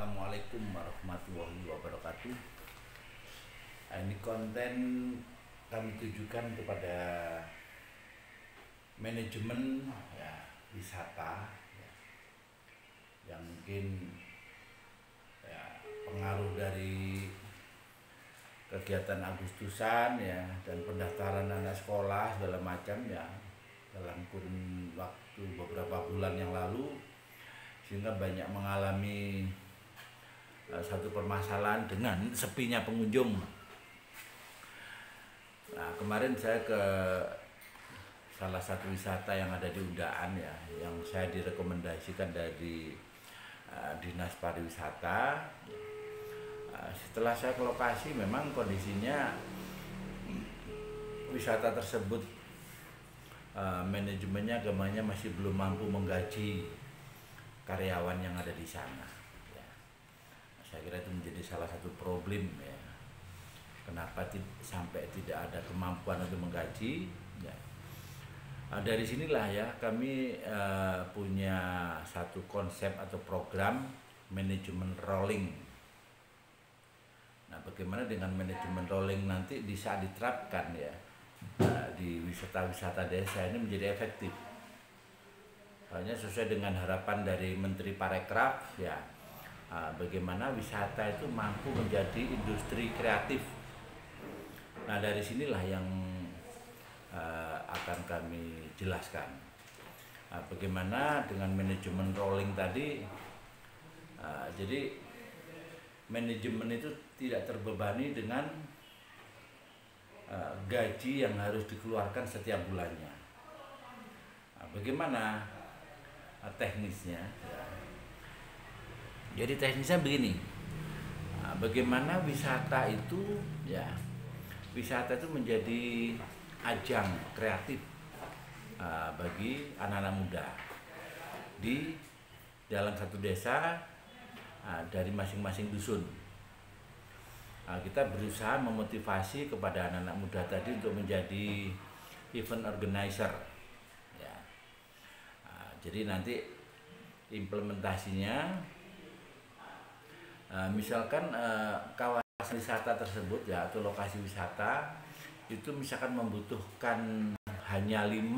Assalamualaikum warahmatullahi wabarakatuh. Ini konten kami tujukan kepada manajemen ya, wisata ya, yang mungkin ya, pengaruh dari kegiatan Agustusan ya dan pendaftaran anak sekolah segala macam ya dalam kurun waktu beberapa bulan yang lalu, sehingga banyak mengalami satu permasalahan dengan sepinya pengunjung. Nah, kemarin saya ke salah satu wisata yang ada di Undaan ya, yang saya direkomendasikan dari Dinas Pariwisata. Setelah saya ke lokasi, memang kondisinya wisata tersebut manajemennya agamanya masih belum mampu menggaji karyawan yang ada di sana. Ya. Saya kira itu menjadi salah satu problem ya. Kenapa sampai tidak ada kemampuan untuk menggaji? Ya. Dari sinilah ya kami punya satu konsep atau program manajemen rolling. Nah, bagaimana dengan manajemen rolling nanti bisa diterapkan ya di wisata-wisata desa ini menjadi efektif. Hanya sesuai dengan harapan dari Menteri Parekraf ya, bagaimana wisata itu mampu menjadi industri kreatif. Nah, dari sinilah yang akan kami jelaskan. Bagaimana dengan manajemen rolling tadi, jadi manajemen itu tidak terbebani dengan gaji yang harus dikeluarkan setiap bulannya. Bagaimana teknisnya? Jadi teknisnya begini, bagaimana wisata itu ya, wisata itu menjadi ajang kreatif bagi anak-anak muda di dalam satu desa dari masing-masing dusun. Kita berusaha memotivasi kepada anak-anak muda tadi untuk menjadi event organizer. Jadi nanti implementasinya, misalkan kawasan wisata tersebut ya atau lokasi wisata itu misalkan membutuhkan hanya 5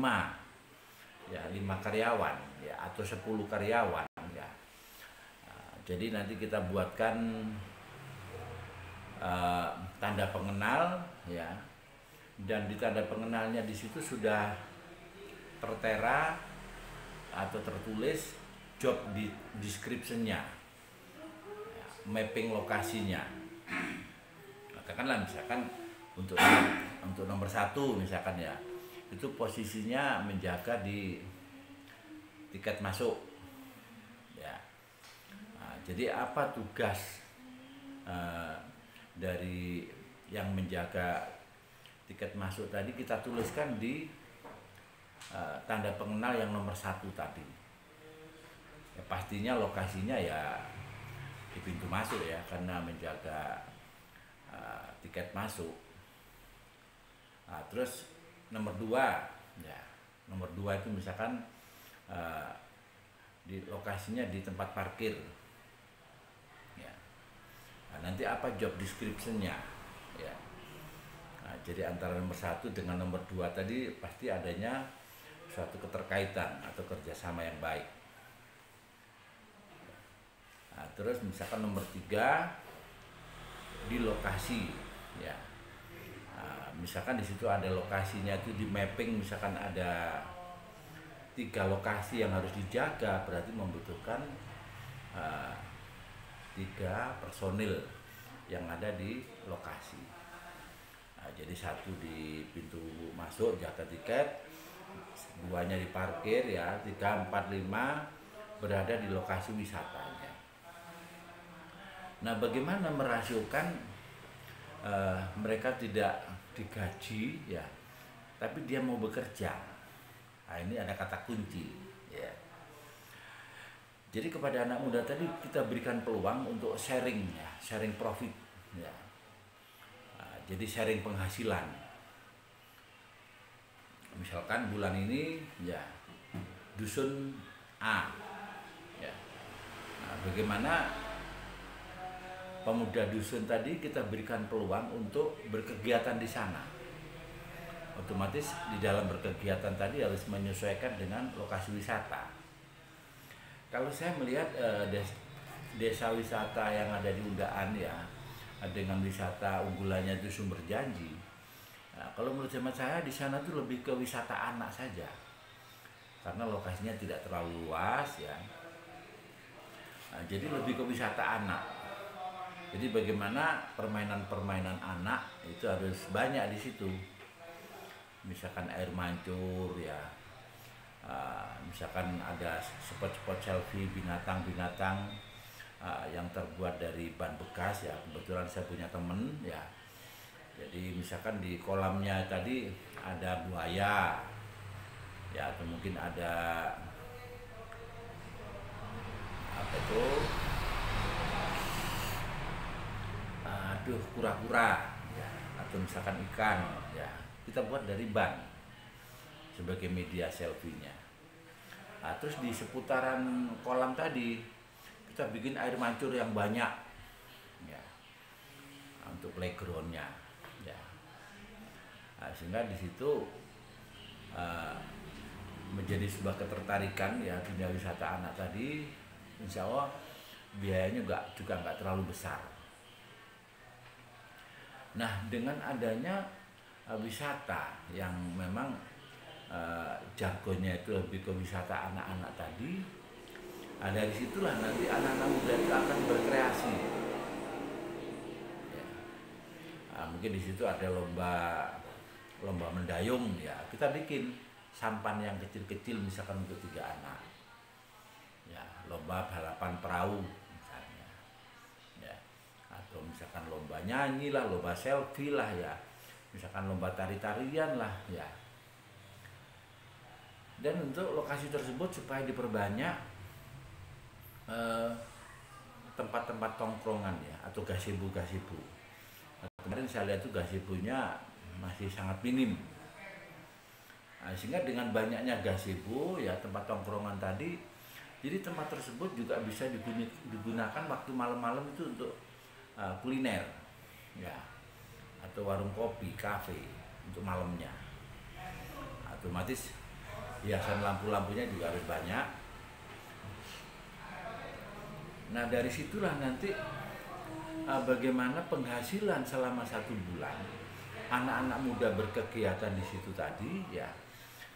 karyawan ya atau 10 karyawan ya. Jadi nanti kita buatkan tanda pengenal ya, dan di tanda pengenalnya di situ sudah tertera atau tertulis job description-nya ya, mapping lokasinya. Katakanlah misalkan untuk nomor 1 misalkan ya, itu posisinya menjaga di tiket masuk ya. Jadi apa tugas dari yang menjaga tiket masuk tadi kita tuliskan di tanda pengenal yang nomor 1 tadi. Ya, pastinya lokasinya ya di pintu masuk ya, karena menjaga tiket masuk. Terus nomor 2 ya, nomor 2 itu misalkan di lokasinya di tempat parkir ya. Nanti apa job description-nya ya. Jadi antara nomor 1 dengan nomor 2 tadi pasti adanya suatu keterkaitan atau kerjasama yang baik. Terus misalkan nomor 3 di lokasi ya. Misalkan di situ ada lokasinya itu di mapping, misalkan ada 3 lokasi yang harus dijaga, berarti membutuhkan 3 personil yang ada di lokasi. Jadi 1 di pintu masuk jaga tiket, 2-nya di parkir ya, 3, 4, 5 berada di lokasi wisatanya. Nah, bagaimana merasiokan mereka tidak digaji ya, tapi dia mau bekerja. Nah, ini ada kata kunci ya. Jadi kepada anak muda tadi kita berikan peluang untuk sharing ya, sharing profit ya. Jadi sharing penghasilan. Misalkan bulan ini ya dusun A ya. Bagaimana pemuda dusun tadi kita berikan peluang untuk berkegiatan di sana. Otomatis di dalam berkegiatan tadi harus menyesuaikan dengan lokasi wisata. Kalau saya melihat desa wisata yang ada di Undaan ya, dengan wisata unggulannya itu Sumber Janji. Nah, kalau menurut saya di sana tuh lebih ke wisata anak saja, karena lokasinya tidak terlalu luas ya. Nah, jadi lebih ke wisata anak. Jadi bagaimana permainan-permainan anak itu harus banyak di situ. Misalkan air mancur ya, misalkan ada spot-spot selfie binatang-binatang yang terbuat dari ban bekas ya. Kebetulan saya punya temen ya. Jadi misalkan di kolamnya tadi ada buaya ya, atau mungkin ada apa itu, kura-kura ya, atau misalkan ikan ya, kita buat dari ban sebagai media selfie-nya. Nah, terus di seputaran kolam tadi kita bikin air mancur yang banyak ya, untuk playground-nya ya. Nah, sehingga di situ menjadi sebuah ketertarikan ya, dunia wisata anak tadi. Insya Allah biayanya juga nggak terlalu besar. Nah, dengan adanya wisata yang memang jargonnya itu lebih ke wisata anak-anak tadi, dari situlah nanti anak-anak muda itu akan berkreasi. Ya. Mungkin di situ ada lomba mendayung ya, kita bikin sampan yang kecil-kecil misalkan untuk 3 anak. Ya, lomba balapan perahu misalnya. Ya. Atau misalkan lomba nyanyi lah, lomba selfie lah ya, misalkan lomba tari-tarian lah ya. Dan untuk lokasi tersebut supaya diperbanyak tempat-tempat tongkrongan ya, atau gazebo. Kemarin saya lihat tuh gazebonya masih sangat minim. Nah, sehingga dengan banyaknya gazebo ya, tempat tongkrongan tadi, jadi tempat tersebut juga bisa digunakan waktu malam-malam itu untuk kuliner ya, atau warung kopi, kafe untuk malamnya. Otomatis hiasan lampu-lampunya juga harus banyak. Nah, dari situlah nanti bagaimana penghasilan selama 1 bulan anak-anak muda berkegiatan di situ tadi ya,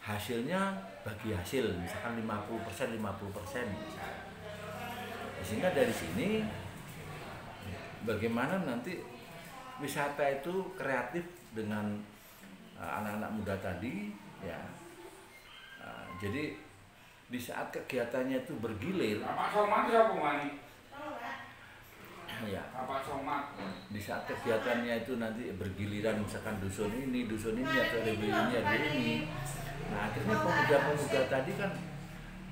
hasilnya bagi hasil misalkan 50% misalkan. Sehingga dari sini bagaimana nanti wisata itu kreatif dengan anak-anak muda tadi ya. Jadi di saat kegiatannya itu bergilir ya, di saat kegiatannya itu nanti bergiliran, misalkan dusun ini atau RW ini. Nah, akhirnya pemuda-pemuda tadi kan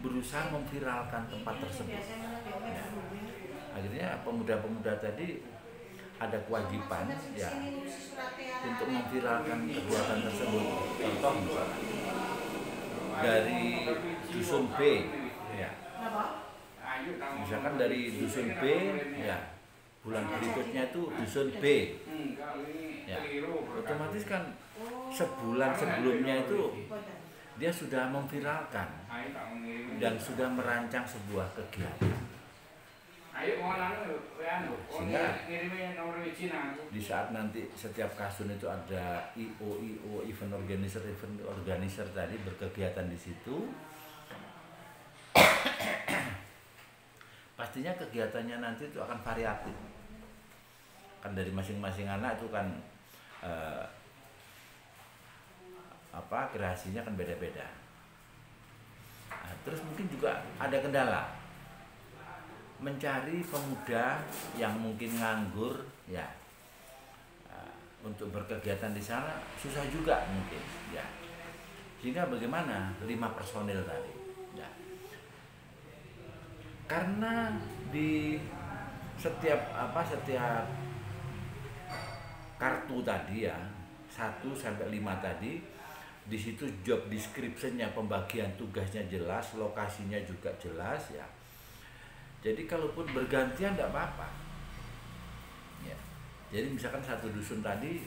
berusaha memviralkan tempat tersebut ya. Akhirnya pemuda-pemuda tadi ada kewajiban ya untuk memviralkan kegiatan tersebut. Contoh misalkan dari dusun B ya, misalkan dari dusun B ya, bulan berikutnya itu dusun B ya, otomatis kan sebulan sebelumnya itu dia sudah memviralkan dan sudah merancang sebuah kegiatan. Sehingga di saat nanti setiap kasus itu ada IO event organizer tadi berkegiatan di situ, pastinya kegiatannya nanti itu akan variatif. Kan dari masing-masing anak itu kan kreasinya kan beda-beda. Nah, terus mungkin juga ada kendala mencari pemuda yang mungkin nganggur ya, untuk berkegiatan di sana susah juga mungkin ya. Sehingga bagaimana 5 personil tadi ya, karena di setiap kartu tadi ya, 1 sampai 5 tadi, di situ job description-nya, pembagian tugasnya jelas, lokasinya juga jelas ya. Jadi kalaupun bergantian tidak apa-apa. Jadi misalkan satu dusun tadi,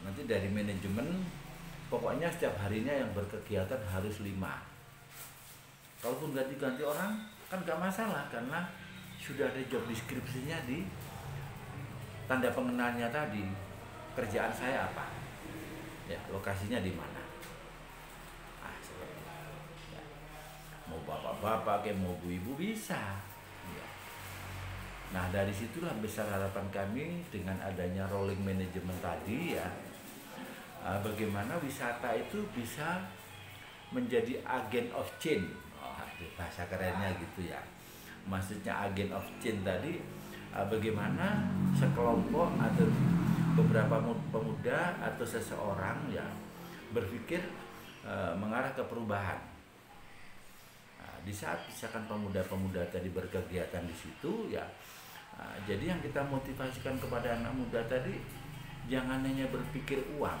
nanti dari manajemen pokoknya setiap harinya yang berkegiatan harus 5. Kalaupun ganti-ganti orang kan gak masalah, karena sudah ada job deskripsinya di tanda pengenalnya tadi. Kerjaan saya apa, ya, lokasinya di mana. Seperti itu. Ya. Mau bapak-bapak kayak mau ibu-ibu bisa. Ya. Nah, dari situlah besar harapan kami dengan adanya rolling management tadi, ya, bagaimana wisata itu bisa menjadi agent of change. Bahasa kerennya gitu ya. Maksudnya agent of change tadi, bagaimana sekelompok atau beberapa pemuda atau seseorang, ya, berpikir mengarah ke perubahan. Di saat misalkan pemuda-pemuda tadi berkegiatan di situ, ya, jadi yang kita motivasikan kepada anak muda tadi jangan hanya berpikir uang,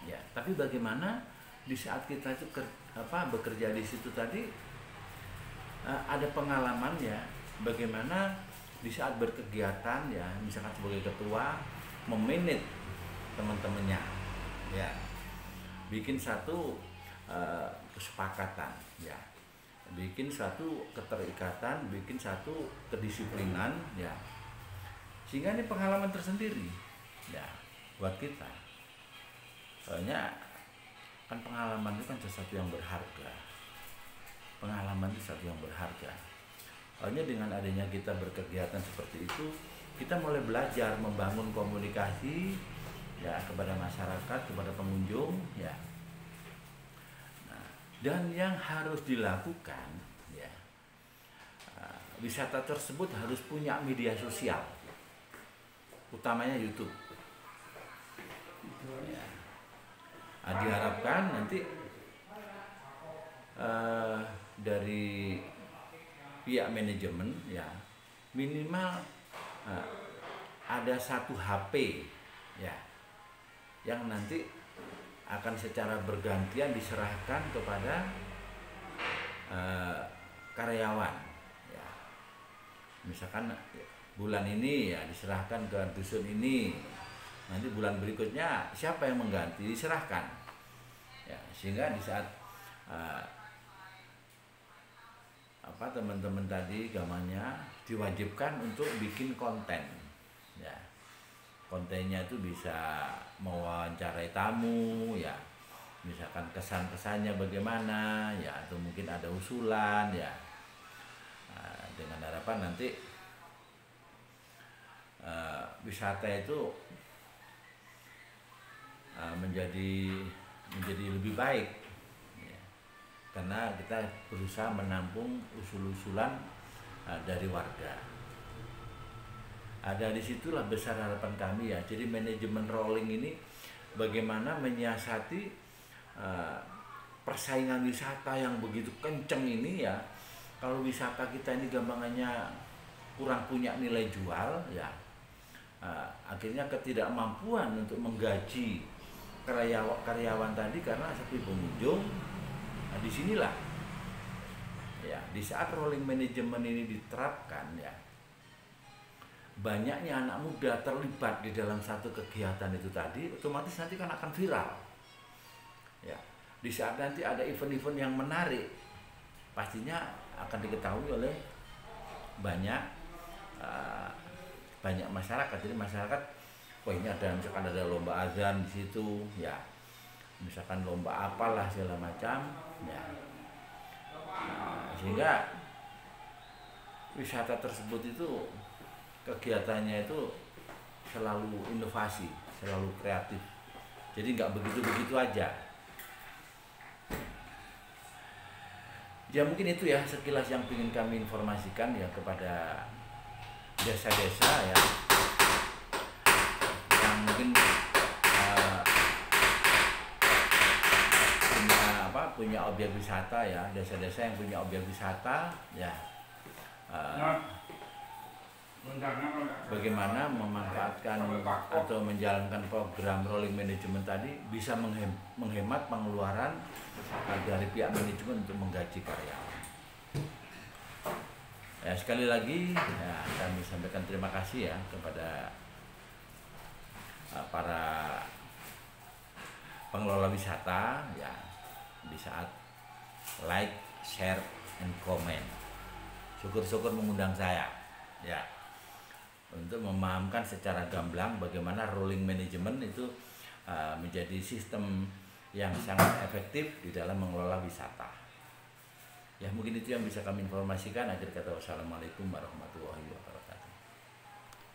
ya, tapi bagaimana di saat kita itu bekerja di situ tadi ada pengalaman, ya, bagaimana di saat berkegiatan, ya, misalkan sebagai ketua memanage teman-temannya, ya, bikin satu kesepakatan, ya, bikin satu keterikatan, bikin satu kedisiplinan, ya, sehingga ini pengalaman tersendiri, ya, buat kita. Soalnya kan pengalaman itu kan sesuatu yang berharga. Pengalaman itu sesuatu yang berharga. Soalnya dengan adanya kita berkegiatan seperti itu, kita mulai belajar membangun komunikasi, ya, kepada masyarakat, kepada pengunjung, ya. Dan yang harus dilakukan, ya, wisata tersebut harus punya media sosial, utamanya YouTube. Ya. Diharapkan nanti dari pihak manajemen, ya, minimal ada 1 HP, ya, yang nanti akan secara bergantian diserahkan kepada karyawan, ya. Misalkan bulan ini, ya, diserahkan ke dusun ini, nanti bulan berikutnya siapa yang mengganti diserahkan, ya, sehingga di saat teman-teman tadi gamanya diwajibkan untuk bikin konten, ya. Kontennya itu bisa mewawancarai tamu, ya, misalkan kesan-kesannya bagaimana, ya, atau mungkin ada usulan, ya, dengan harapan nanti wisata itu menjadi lebih baik, ya, karena kita berusaha menampung usul-usulan dari warga. Dari situlah besar harapan kami, ya. Jadi manajemen rolling ini bagaimana menyiasati persaingan wisata yang begitu kenceng ini, ya. Kalau wisata kita ini gampangannya kurang punya nilai jual, ya, akhirnya ketidakmampuan untuk menggaji karyawan tadi karena sepi pengunjung. Disinilah, ya, di saat rolling management ini diterapkan, ya, banyaknya anak muda terlibat di dalam satu kegiatan itu tadi, otomatis nanti kan akan viral, ya. Di saat nanti ada event-event yang menarik, pastinya akan diketahui oleh banyak masyarakat. Jadi masyarakat, wah, ini ada, misalkan ada lomba azan di situ, ya, misalkan lomba apalah segala macam, ya, sehingga wisata tersebut itu kegiatannya itu selalu inovasi, selalu kreatif. Jadi nggak begitu-begitu aja. Ya, mungkin itu, ya, sekilas yang ingin kami informasikan, ya, kepada desa-desa, ya, yang mungkin punya objek wisata, ya, desa-desa yang punya objek wisata, ya, bagaimana memanfaatkan atau menjalankan program rolling management tadi bisa menghemat pengeluaran dari pihak manajemen untuk menggaji karyawan. Ya, sekali lagi ya, kami sampaikan terima kasih ya kepada para pengelola wisata ya, di saat like, share, and comment. Syukur-syukur mengundang saya ya untuk memahamkan secara gamblang bagaimana rolling management itu menjadi sistem yang sangat efektif di dalam mengelola wisata. Ya, mungkin itu yang bisa kami informasikan. Akhir kata, wassalamualaikum warahmatullahi wabarakatuh.